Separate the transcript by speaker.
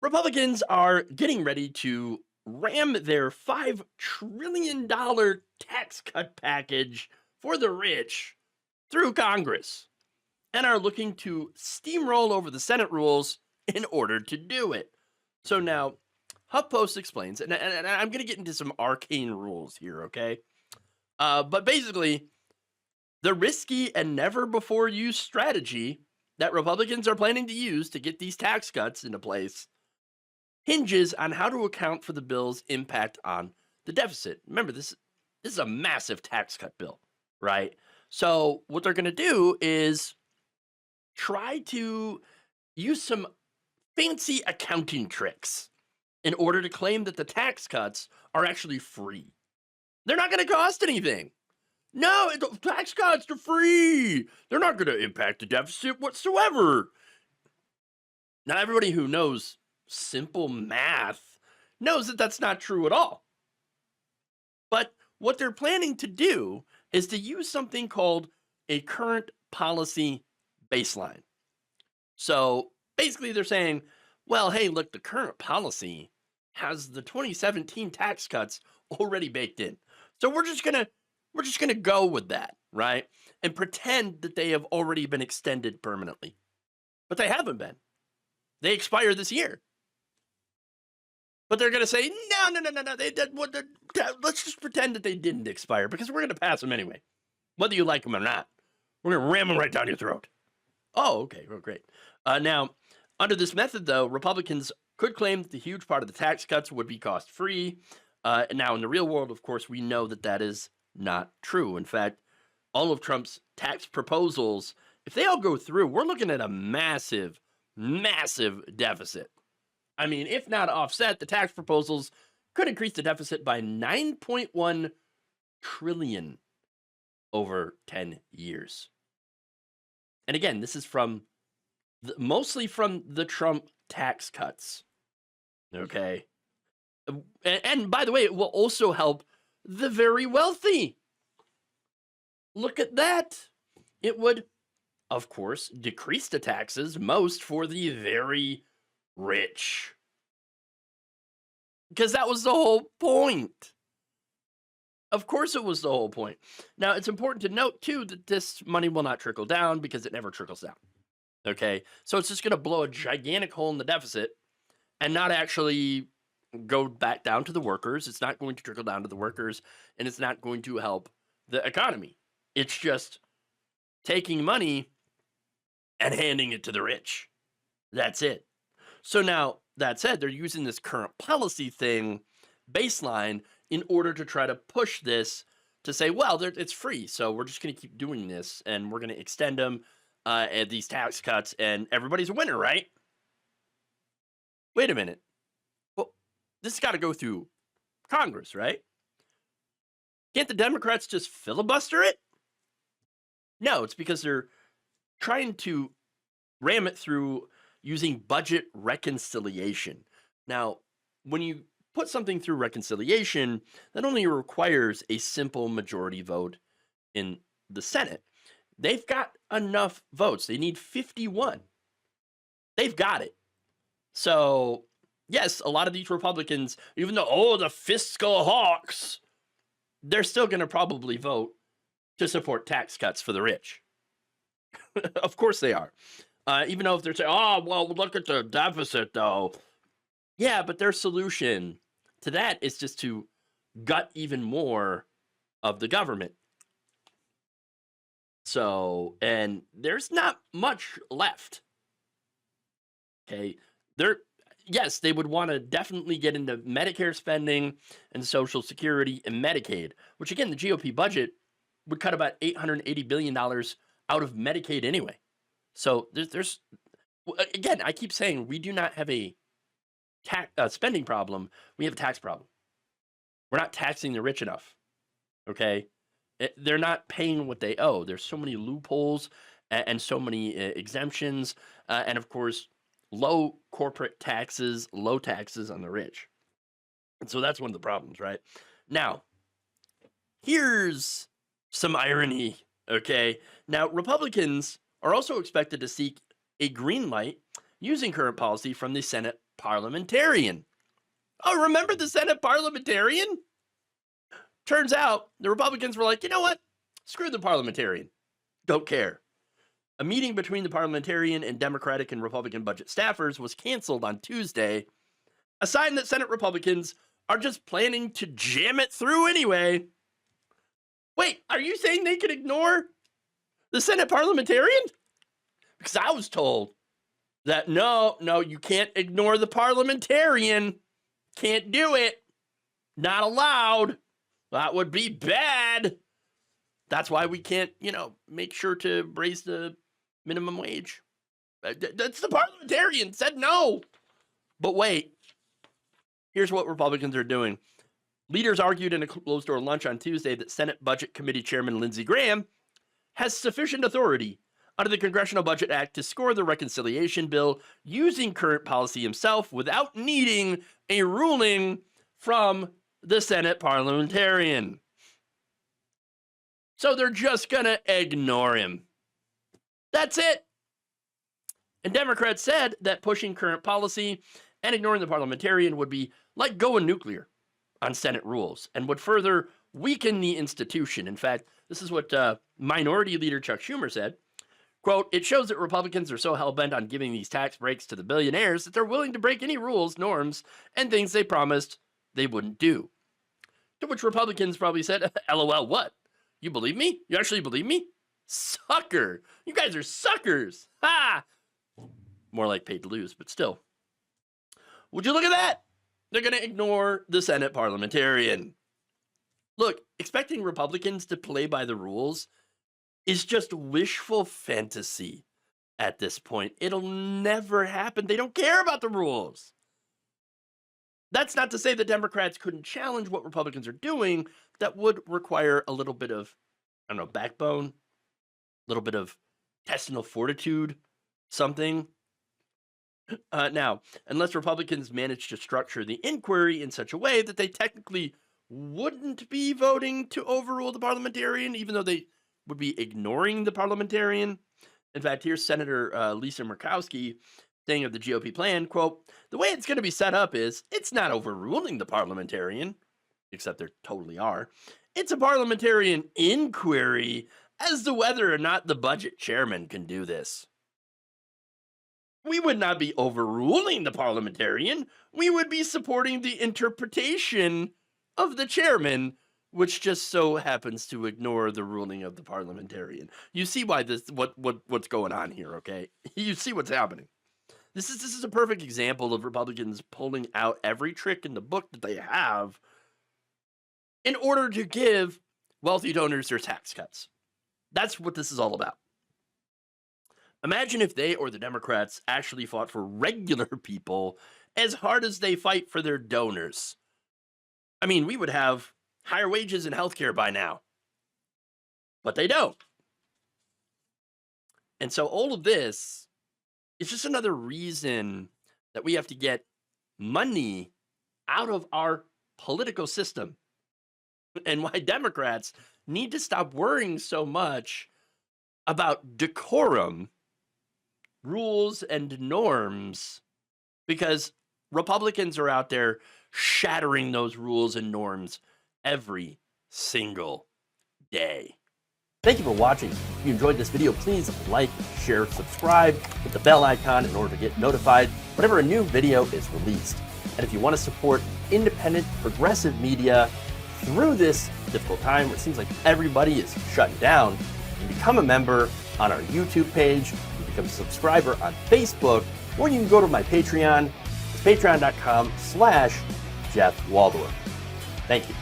Speaker 1: Republicans are getting ready to ram their $5 trillion tax cut package for the rich through Congress and are looking to steamroll over the Senate rules in order to do it. So now, HuffPost explains, and I'm going to get into some arcane rules here, okay? But basically, the risky and never before used strategy that Republicans are planning to use to get these tax cuts into place hinges on how to account for the bill's impact on the deficit. Remember, this is a massive tax cut bill, right? So what they're going to do is try to use some fancy accounting tricks in order to claim that the tax cuts are actually free. They're not going to cost anything. No, tax cuts are free. They're not going to impact the deficit whatsoever. Now, everybody who knows simple math knows that that's not true at all. But what they're planning to do is to use something called a current policy baseline. So basically, they're saying, well, hey, look, the current policy has the 2017 tax cuts already baked in. So we're just gonna go with that, right? And pretend that they have already been extended permanently. But they haven't been. They expire this year. But they're going to say, no. Let's just pretend that they didn't expire because we're going to pass them anyway, whether you like them or not. We're going to ram them right down your throat. Oh, okay. Well, great. Now, under this method, though, Republicans could claim that the huge part of the tax cuts would be cost-free. Now, in the real world, of course, we know that that is not true. In fact, all of Trump's tax proposals, if they all go through, we're looking at a massive, massive deficit. I mean, if not offset, the tax proposals could increase the deficit by 9.1 trillion over 10 years. And again, this is from mostly from the Trump tax cuts. Okay. And by the way, it will also help the very wealthy. Look at that. It would, of course, decrease the taxes most for the very rich. Because that was the whole point. Of course it was the whole point. Now, it's important to note, too, that this money will not trickle down because it never trickles down. Okay? So it's just going to blow a gigantic hole in the deficit and not actually go back down to the workers. It's not going to trickle down to the workers, and it's not going to help the economy. It's just taking money and handing it to the rich. That's it. So now, that said, they're using this current policy thing baseline in order to try to push this to say, well, it's free, so we're just going to keep doing this, and we're going to extend them and these tax cuts, and everybody's a winner, right? Wait a minute. Well, this has got to go through Congress, right? Can't the Democrats just filibuster it? No, it's because they're trying to ram it through using budget reconciliation. Now, when you put something through reconciliation, that only requires a simple majority vote in the Senate. They've got enough votes. They need 51. They've got it. So, yes, a lot of these Republicans, even though, the fiscal hawks, they're still going to probably vote to support tax cuts for the rich. Of course they are. Even though if they're saying, oh, well, look at the deficit, though. Yeah, but their solution to that is just to gut even more of the government. So, and there's not much left. Okay. Yes, they would want to definitely get into Medicare spending and Social Security and Medicaid, which again, the GOP budget would cut about $880 billion out of Medicaid anyway. So there's again, I keep saying we do not have a spending problem. We have a tax problem. We're not taxing the rich enough. Okay. They're not paying what they owe. There's so many loopholes and so many exemptions. And of course, low corporate taxes, low taxes on the rich. And so that's one of the problems, right? Now, here's some irony, okay? Now, Republicans are also expected to seek a green light using current policy from the Senate parliamentarian. Oh, remember the Senate parliamentarian? Turns out the Republicans were like, you know what? Screw the parliamentarian. Don't care. A meeting between the parliamentarian and Democratic and Republican budget staffers was canceled on Tuesday, a sign that Senate Republicans are just planning to jam it through anyway. Wait, are you saying they could ignore the Senate parliamentarian? Because I was told that no, you can't ignore the parliamentarian. Can't do it. Not allowed. That would be bad. That's why we can't, make sure to raise the minimum wage. That's the parliamentarian said no. But wait, here's what Republicans are doing. Leaders argued in a closed-door lunch on Tuesday that Senate Budget Committee Chairman Lindsey Graham has sufficient authority under the Congressional Budget Act to score the reconciliation bill using current policy himself without needing a ruling from the Senate parliamentarian. So they're just going to ignore him. That's it. And Democrats said that pushing current policy and ignoring the parliamentarian would be like going nuclear on Senate rules and would further weaken the institution. In fact, this is what Minority Leader Chuck Schumer said. Quote, it shows that Republicans are so hell-bent on giving these tax breaks to the billionaires that they're willing to break any rules, norms, and things they promised they wouldn't do. To which Republicans probably said, LOL, what? You believe me? You actually believe me? Sucker. You guys are suckers. Ha! More like paid to lose, but still. Would you look at that? They're going to ignore the Senate parliamentarian. Look, expecting Republicans to play by the rules is just wishful fantasy at this point. It'll never happen. They don't care about the rules. That's not to say that Democrats couldn't challenge what Republicans are doing. That would require a little bit of, backbone, a little bit of intestinal fortitude, something. Now, unless Republicans manage to structure the inquiry in such a way that they technically wouldn't be voting to overrule the parliamentarian, even though they would be ignoring the parliamentarian. In fact, here's Senator Lisa Murkowski saying of the GOP plan, quote, the way it's going to be set up is it's not overruling the parliamentarian, except there totally are. It's a parliamentarian inquiry as to whether or not the budget chairman can do this. We would not be overruling the parliamentarian. We would be supporting the interpretation of the chairman, which just so happens to ignore the ruling of the parliamentarian. You see why what's going on here, okay? You see what's happening. This is a perfect example of Republicans pulling out every trick in the book that they have in order to give wealthy donors their tax cuts. That's what this is all about. Imagine if they or the Democrats actually fought for regular people as hard as they fight for their donors. I mean, we would have higher wages and healthcare by now. But they don't. And so all of this is just another reason that we have to get money out of our political system. And why Democrats need to stop worrying so much about decorum, rules, and norms, because Republicans are out there shattering those rules and norms every single day. Thank you for watching. If you enjoyed this video, please like, share, subscribe, hit the bell icon in order to get notified whenever a new video is released. And if you want to support independent, progressive media through this difficult time where it seems like everybody is shutting down, you can become a member on our YouTube page, you can become a subscriber on Facebook, or you can go to my Patreon. It's patreon.com/Jeff Waldorf. Thank you.